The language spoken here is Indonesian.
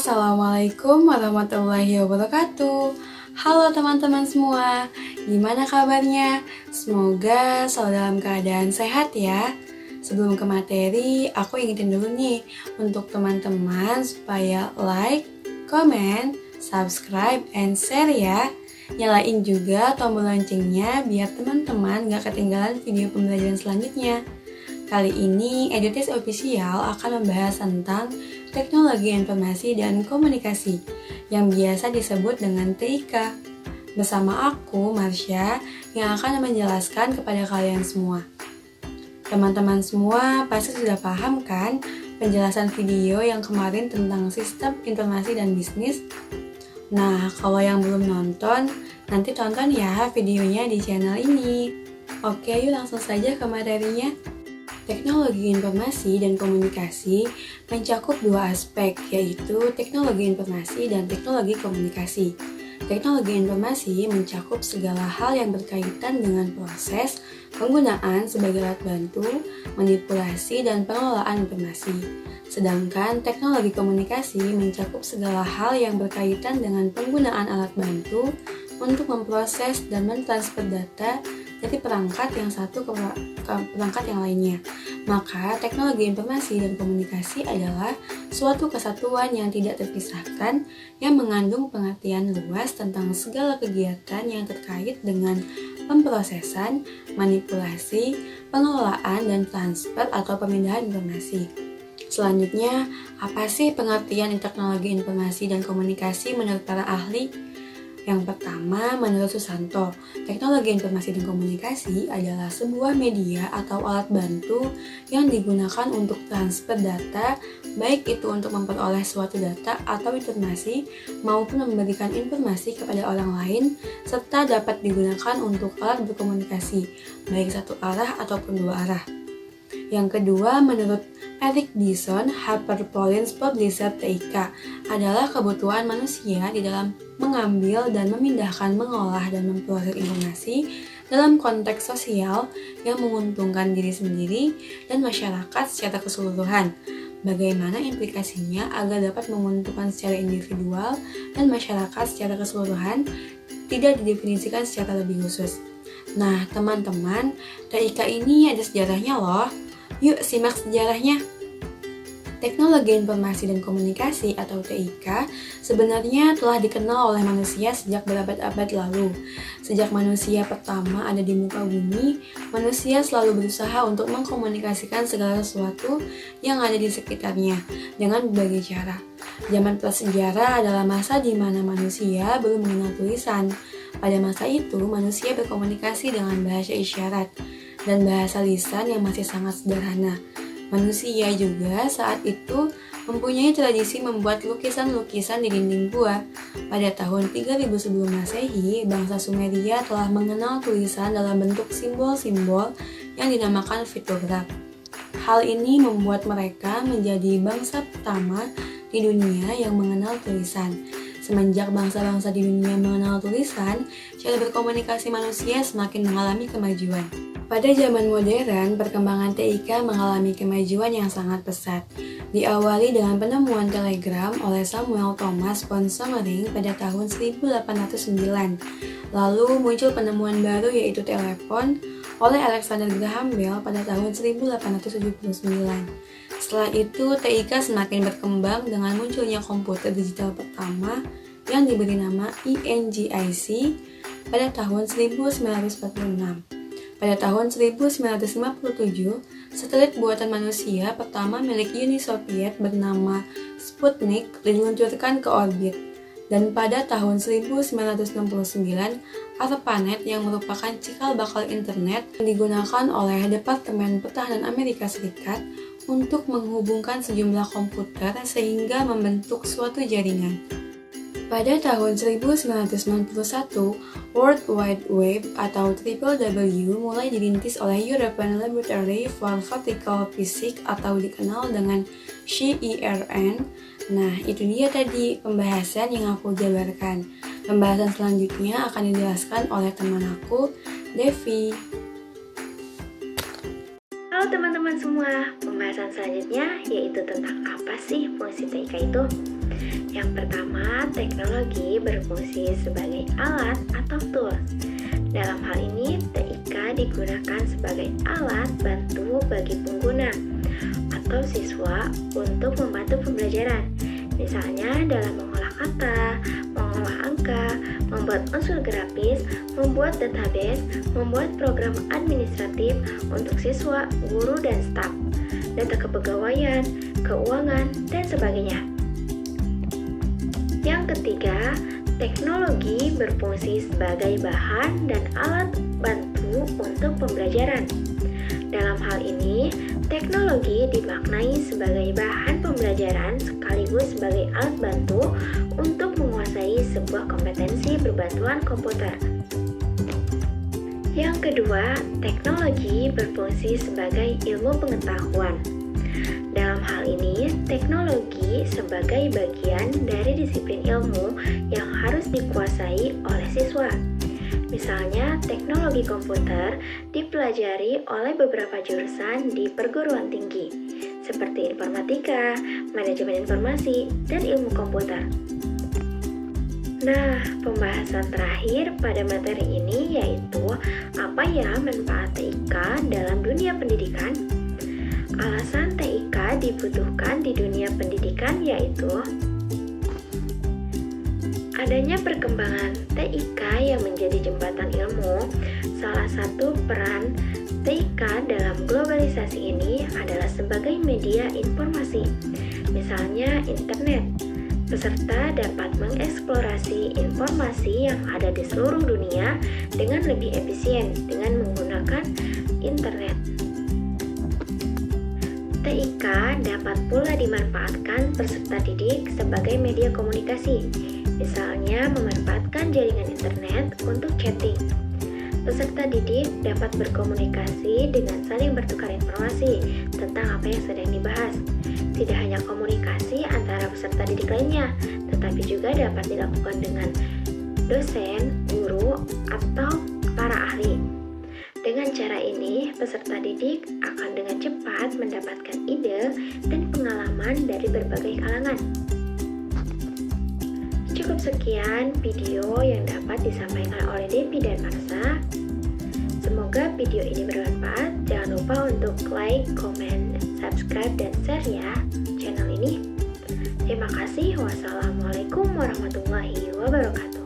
Assalamualaikum warahmatullahi wabarakatuh. Halo teman-teman semua, gimana kabarnya? Semoga selalu dalam keadaan sehat ya. Sebelum ke materi, aku ingetin dulu nih untuk teman-teman supaya like, comment, subscribe, and share ya. Nyalain juga tombol loncengnya biar teman-teman gak ketinggalan video pembelajaran selanjutnya. Kali ini Edutis Official akan membahas tentang teknologi informasi dan komunikasi yang biasa disebut dengan TIK. Bersama aku, Marsha, yang akan menjelaskan kepada kalian semua. Teman-teman semua pasti sudah paham kan penjelasan video yang kemarin tentang sistem informasi dan bisnis? Nah, kalau yang belum nonton, nanti tonton ya videonya di channel ini. Oke, yuk langsung saja ke materinya. Teknologi informasi dan komunikasi mencakup dua aspek, yaitu teknologi informasi dan teknologi komunikasi. Teknologi informasi mencakup segala hal yang berkaitan dengan proses, penggunaan sebagai alat bantu, manipulasi, dan pengelolaan informasi. Sedangkan teknologi komunikasi mencakup segala hal yang berkaitan dengan penggunaan alat bantu untuk memproses dan mentransfer data dari perangkat yang satu ke perangkat yang lainnya. Maka teknologi informasi dan komunikasi adalah suatu kesatuan yang tidak terpisahkan yang mengandung pengertian luas tentang segala kegiatan yang terkait dengan pemrosesan, manipulasi, pengelolaan, dan transfer atau pemindahan informasi. Selanjutnya, apa sih pengertian teknologi informasi dan komunikasi menurut para ahli? Yang pertama, menurut Susanto, teknologi informasi dan komunikasi adalah sebuah media atau alat bantu yang digunakan untuk transfer data, baik itu untuk memperoleh suatu data atau informasi maupun memberikan informasi kepada orang lain, serta dapat digunakan untuk alat berkomunikasi, baik satu arah ataupun dua arah. Yang kedua, menurut Eric Dyson, HarperCollins Publisher TIK adalah kebutuhan manusia di dalam mengambil dan memindahkan, mengolah, dan memproses informasi dalam konteks sosial yang menguntungkan diri sendiri dan masyarakat secara keseluruhan. Bagaimana implikasinya agar dapat menguntungkan secara individual dan masyarakat secara keseluruhan tidak didefinisikan secara lebih khusus. Nah, teman-teman, TIK ini ada sejarahnya loh. Yuk simak sejarahnya. Teknologi informasi dan komunikasi atau TIK sebenarnya telah dikenal oleh manusia sejak berabad-abad lalu. Sejak manusia pertama ada di muka bumi, manusia selalu berusaha untuk mengkomunikasikan segala sesuatu yang ada di sekitarnya dengan berbagai cara. Zaman prasejarah adalah masa di mana manusia belum mengenal tulisan. Pada masa itu, manusia berkomunikasi dengan bahasa isyarat dan bahasa lisan yang masih sangat sederhana. Manusia juga saat itu mempunyai tradisi membuat lukisan-lukisan di dinding gua. Pada tahun 3000 sebelum Masehi, bangsa Sumeria telah mengenal tulisan dalam bentuk simbol-simbol yang dinamakan piktograf. Hal ini membuat mereka menjadi bangsa pertama di dunia yang mengenal tulisan. Semenjak bangsa-bangsa di dunia mengenal tulisan, cara berkomunikasi manusia semakin mengalami kemajuan. Pada zaman modern, perkembangan TIK mengalami kemajuan yang sangat pesat. Diawali dengan penemuan telegram oleh Samuel Thomas von Sommering pada tahun 1809. Lalu muncul penemuan baru yaitu telepon oleh Alexander Graham Bell pada tahun 1879. Setelah itu, TIK semakin berkembang dengan munculnya komputer digital pertama yang diberi nama ENGIC pada tahun 1946. Pada tahun 1957, satelit buatan manusia pertama milik Uni Soviet bernama Sputnik diluncurkan ke orbit. Dan pada tahun 1969, ARPANET yang merupakan cikal bakal internet digunakan oleh Departemen Pertahanan Amerika Serikat untuk menghubungkan sejumlah komputer sehingga membentuk suatu jaringan. Pada tahun 1991, World Wide Web atau WWW mulai dirintis oleh European Laboratory for Particle Physics atau dikenal dengan CERN. Nah, itu dia tadi pembahasan yang aku jabarkan. Pembahasan selanjutnya akan dijelaskan oleh teman aku, Devi. Halo teman-teman semua, pembahasan selanjutnya yaitu tentang apa sih fungsi TIK itu? Yang pertama, teknologi berfungsi sebagai alat atau tools. Dalam hal ini, TIK digunakan sebagai alat bantu bagi pengguna atau siswa untuk membantu pembelajaran. Misalnya dalam mengolah kata, mengolah angka, membuat unsur grafis, membuat database, membuat program administratif untuk siswa, guru, dan staf, data kepegawaian, keuangan, dan sebagainya. Yang ketiga, teknologi berfungsi sebagai bahan dan alat bantu untuk pembelajaran. Dalam hal ini, teknologi dimaknai sebagai bahan pembelajaran sekaligus sebagai alat bantu untuk menguasai sebuah kompetensi berbantuan komputer. Yang kedua, teknologi berfungsi sebagai ilmu pengetahuan. Dalam hal ini, teknologi sebagai bagian dari disiplin ilmu yang harus dikuasai oleh siswa. Misalnya, teknologi komputer dipelajari oleh beberapa jurusan di perguruan tinggi, seperti informatika, manajemen informasi, dan ilmu komputer. Nah, pembahasan terakhir pada materi ini yaitu apa ya manfaat TIK dalam dunia pendidikan? Alasan TIK dibutuhkan di dunia pendidikan yaitu adanya perkembangan TIK yang menjadi jembatan ilmu. Salah satu peran TIK dalam globalisasi ini adalah sebagai media informasi, misalnya internet. Peserta dapat mengeksplorasi informasi yang ada di seluruh dunia dengan lebih efisien dengan menggunakan internet. TIK dapat pula dimanfaatkan peserta didik sebagai media komunikasi, misalnya memanfaatkan jaringan internet untuk chatting. Peserta didik dapat berkomunikasi dengan saling bertukar informasi tentang apa yang sedang dibahas. Tidak hanya komunikasi antara peserta didik lainnya, tetapi juga dapat dilakukan dengan dosen, guru, atau para ahli. Dengan cara ini, peserta didik akan dengan cepat mendapatkan ide dan pengalaman dari berbagai kalangan. Cukup sekian video yang dapat disampaikan oleh Devi dan Marsa. Semoga video ini bermanfaat. Jangan lupa untuk like, komen, subscribe, dan share ya channel ini. Terima kasih. Wassalamualaikum warahmatullahi wabarakatuh.